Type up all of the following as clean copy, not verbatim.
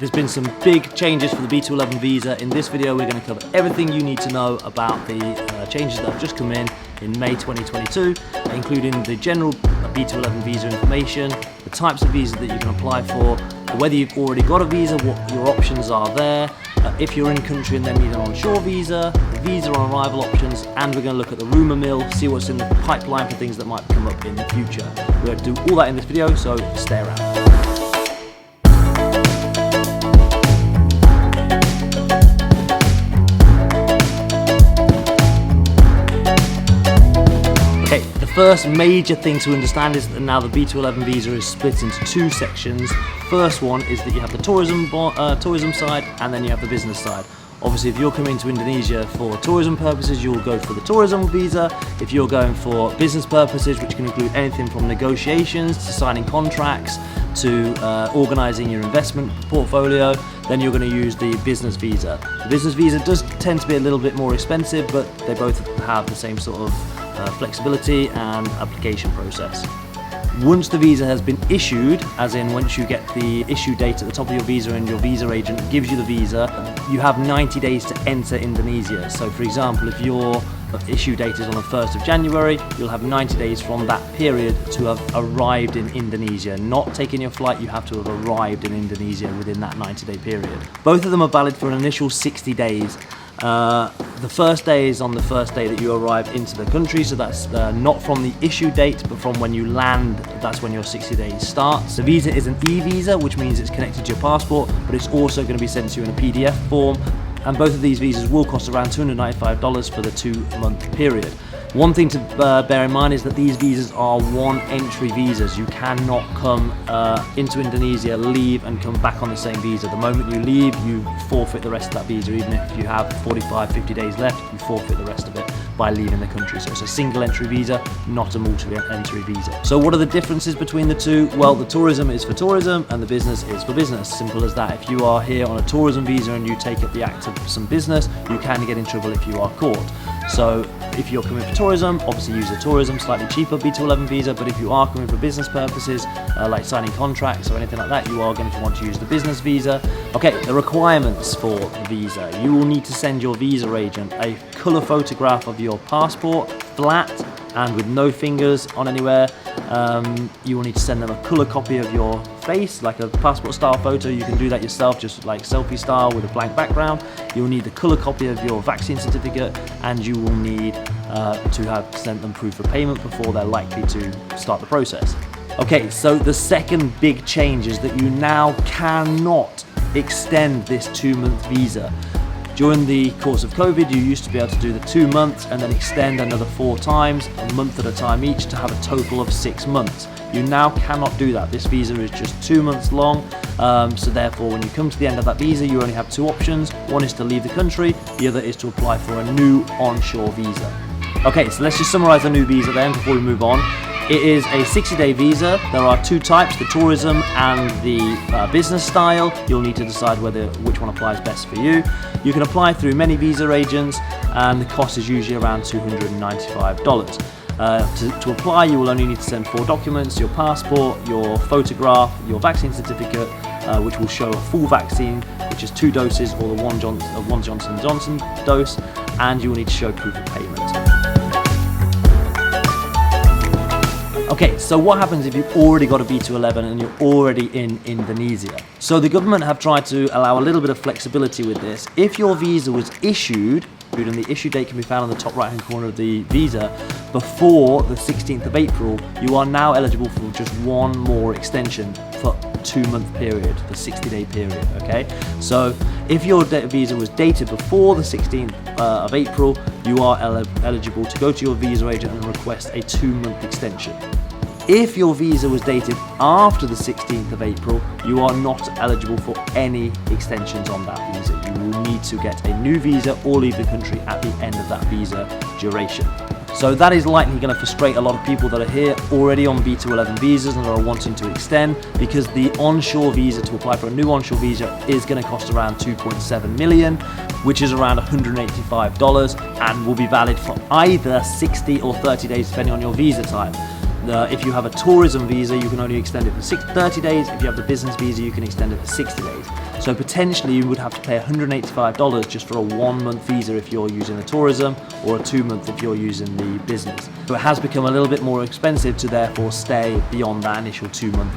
There's been some big changes for the B211 visa. In this video, we're going to cover everything you need to know about the changes that have just come in May 2022, including the general B211 visa information, the types of visas that you can apply for, whether you've already got a visa, what your options are there, if you're in country and then need an onshore visa, the visa on arrival options, and we're going to look at the rumour mill, see what's in the pipeline for things that might come up in the future. We're going to do all that in this video, so stay around. First major thing to understand is that now the B211 visa is split into two sections. First one is that you have the tourism side, and then you have the business side. Obviously, if you're coming to Indonesia for tourism purposes, you'll go for the tourism visa. If you're going for business purposes, which can include anything from negotiations to signing contracts to organising your investment portfolio, then you're going to use the business visa. The business visa does tend to be a little bit more expensive, but they both have the same sort of flexibility and application process. Once the visa has been issued, as in once you get the issue date at the top of your visa and your visa agent gives you the visa, you have 90 days to enter Indonesia. So for example, if your issue date is on the 1st of January, you'll have 90 days from that period to have arrived in Indonesia. Not taking your flight, you have to have arrived in Indonesia within that 90-day period. Both of them are valid for an initial 60 days. The first day is on the first day that you arrive into the country, so that's not from the issue date, but from when you land. That's when your 60 days starts. The visa is an e-visa, which means it's connected to your passport, but it's also going to be sent to you in a PDF form, and both of these visas will cost around $295 for the 2-month period. One thing to bear in mind is that these visas are one-entry visas. You cannot come into Indonesia, leave and come back on the same visa. The moment you leave, you forfeit the rest of that visa. Even if you have 45, 50 days left, you forfeit the rest of it by leaving the country. So it's a single-entry visa, not a multi-entry visa. So what are the differences between the two? Well, the tourism is for tourism and the business is for business. Simple as that. If you are here on a tourism visa and you take up the act of some business, you can get in trouble if you are caught. So if you're coming for tourism, obviously use the tourism, slightly cheaper B211 visa, but if you are coming for business purposes, like signing contracts or anything like that, you are going to want to use the business visa. Okay, the requirements for the visa. You will need to send your visa agent a colour photograph of your passport, flat and with no fingers on anywhere. You will need to send them a colour copy of your face, like a passport style photo. You can do that yourself, just like selfie style with a blank background. You will need the colour copy of your vaccine certificate, and you will need to have sent them proof of payment before they're likely to start the process. Okay, so the second big change is that you now cannot extend this 2-month visa. During the course of COVID, you used to be able to do the 2 months and then extend another 4 times, a month at a time each, to have a total of 6 months. You now cannot do that. This visa is just 2 months long, so therefore when you come to the end of that visa, you only have 2 options. One is to leave the country, the other is to apply for a new onshore visa. Okay, so let's just summarize the new visa then before we move on. It is a 60-day visa. There are 2 types, the tourism and the business style. You'll need to decide which one applies best for you. You can apply through many visa agents, and the cost is usually around $295. To apply, you will only need to send 4 documents: your passport, your photograph, your vaccine certificate, which will show a full vaccine, which is 2 doses, or the one Johnson & Johnson dose, and you will need to show proof of payment. Okay, so what happens if you've already got a B211 and you're already in Indonesia? So the government have tried to allow a little bit of flexibility with this. If your visa was issued, and the issue date can be found on the top right hand corner of the visa, before the 16th of April, you are now eligible for just one more extension for a 2-month period, the 60-day period, okay? So if your visa was dated before the 16th of April, you are eligible to go to your visa agent and request a 2-month extension. If your visa was dated after the 16th of April, you are not eligible for any extensions on that visa. You will need to get a new visa or leave the country at the end of that visa duration. So that is likely going to frustrate a lot of people that are here already on B211 visas and are wanting to extend, because the onshore visa, to apply for a new onshore visa, is going to cost around $2.7 million, which is around $185, and will be valid for either 60 or 30 days depending on your visa type. If you have a tourism visa, you can only extend it for 30 days. If you have the business visa, you can extend it for 60 days. So potentially you would have to pay $185 just for a 1-month visa if you're using the tourism, or a 2-month if you're using the business. So it has become a little bit more expensive to therefore stay beyond that initial 2-month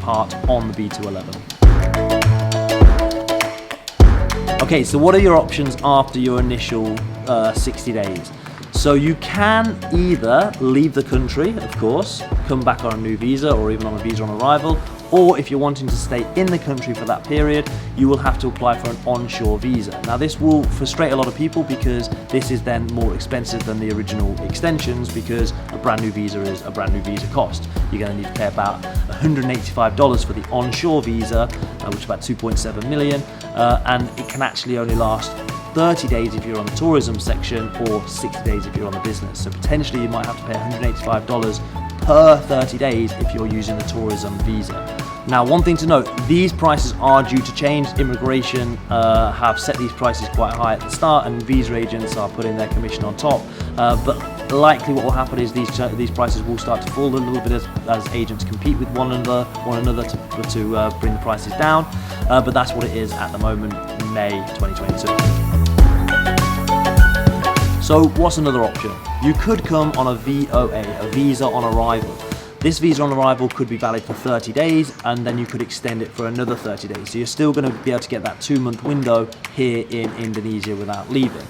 part on the B211. Okay, so what are your options after your initial 60 days? So you can either leave the country, of course, come back on a new visa or even on a visa on arrival, or if you're wanting to stay in the country for that period, you will have to apply for an onshore visa. Now this will frustrate a lot of people because this is then more expensive than the original extensions, because a brand new visa is a brand new visa cost. You're going to need to pay about $185 for the onshore visa, which is about 2.7 million, and it can actually only last 30 days if you're on the tourism section, or 60 days if you're on the business. So potentially you might have to pay $185 per 30 days if you're using the tourism visa. Now, one thing to note, these prices are due to change. Immigration have set these prices quite high at the start, and visa agents are putting their commission on top. But likely what will happen is these prices will start to fall a little bit as agents compete with one another to bring the prices down. But that's what it is at the moment, May 2022. So what's another option? You could come on a VOA, a visa on arrival. This visa on arrival could be valid for 30 days, and then you could extend it for another 30 days. So you're still going to be able to get that 2-month window here in Indonesia without leaving.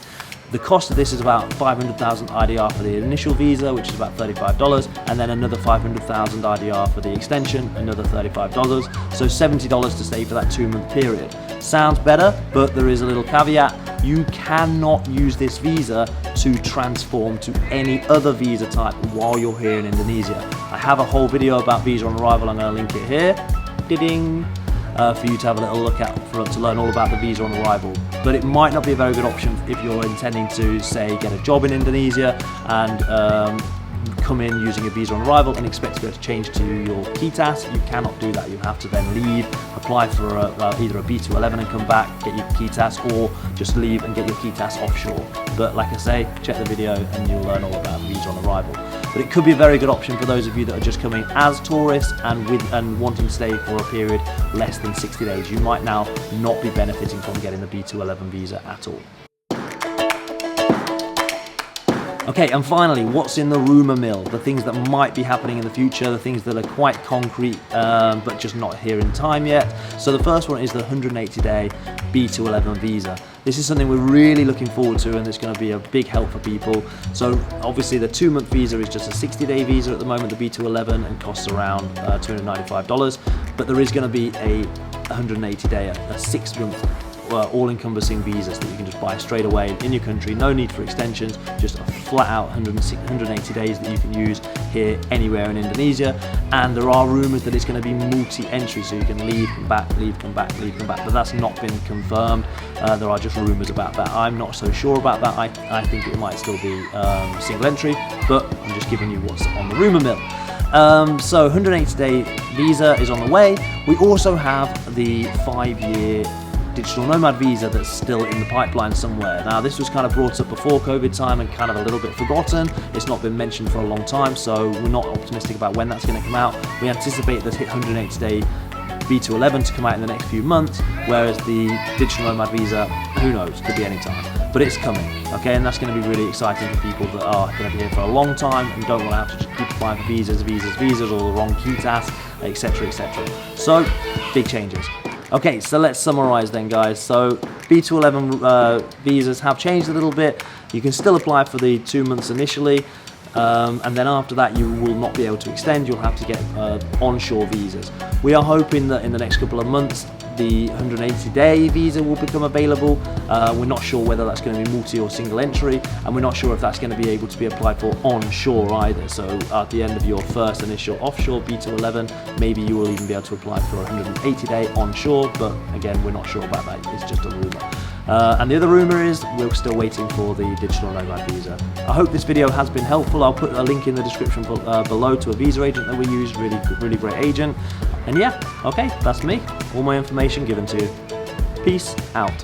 The cost of this is about 500,000 IDR for the initial visa, which is about $35, and then another 500,000 IDR for the extension, another $35. So $70 to stay for that 2-month period. Sounds better, but there is a little caveat. You cannot use this visa to transform to any other visa type while you're here in Indonesia. I have a whole video about visa on arrival. I'm going to link it here. Ding! For you to have a little look at, to learn all about the visa on arrival. But it might not be a very good option if you're intending to, say, get a job in Indonesia and come in using a visa on arrival and expect to be able to change to your KITAS. You cannot do that. You have to then leave, apply for either a B211 and come back, get your KITAS, or just leave and get your KITAS offshore. But like I say, check the video and you'll learn all about visa on arrival. But it could be a very good option for those of you that are just coming as tourists and wanting to stay for a period less than 60 days. You might now not be benefiting from getting the B211 visa at all. Okay, and finally, what's in the rumour mill? The things that might be happening in the future, the things that are quite concrete, but just not here in time yet. So the first one is the 180-day B211 visa. This is something we're really looking forward to, and it's going to be a big help for people. So obviously the 2-month visa is just a 60-day visa at the moment, the B211, and costs around $295. But there is going to be a 180-day, a 6-month all-encompassing visas that you can just buy straight away in your country. No need for extensions, just a flat-out 180 days that you can use here anywhere in Indonesia. And there are rumours that it's going to be multi-entry, so you can leave, come back, leave, come back, leave, come back. But that's not been confirmed. There are just rumours about that. I'm not so sure about that. I think it might still be single entry, but I'm just giving you what's on the rumour mill. So 180-day visa is on the way. We also have the 5-year digital nomad visa that's still in the pipeline somewhere. Now this was kind of brought up before COVID time and kind of a little bit forgotten. It's not been mentioned for a long time, so we're not optimistic about when that's going to come out. We anticipate the 180-day B211 to come out in the next few months, whereas the digital nomad visa, who knows, could be any time. But it's coming, okay, and that's going to be really exciting for people that are going to be here for a long time and don't want to have to just keep applying for visas, or the wrong KITAS, etc., etc. So, big changes. Okay, so let's summarize then, guys. So B211 visas have changed a little bit. You can still apply for the 2 months initially, and then after that you will not be able to extend. You'll have to get onshore visas. We are hoping that in the next couple of months the 180-day visa will become available. We're not sure whether that's going to be multi or single entry, and we're not sure if that's going to be able to be applied for onshore either. So at the end of your first initial offshore B211, maybe you will even be able to apply for a 180-day onshore, but again, we're not sure about that. It's just a rumour. And the other rumour is we're still waiting for the digital nomad visa. I hope this video has been helpful. I'll put a link in the description below to a visa agent that we use, really great agent. And yeah, okay, that's me. All my information given to you. Peace out.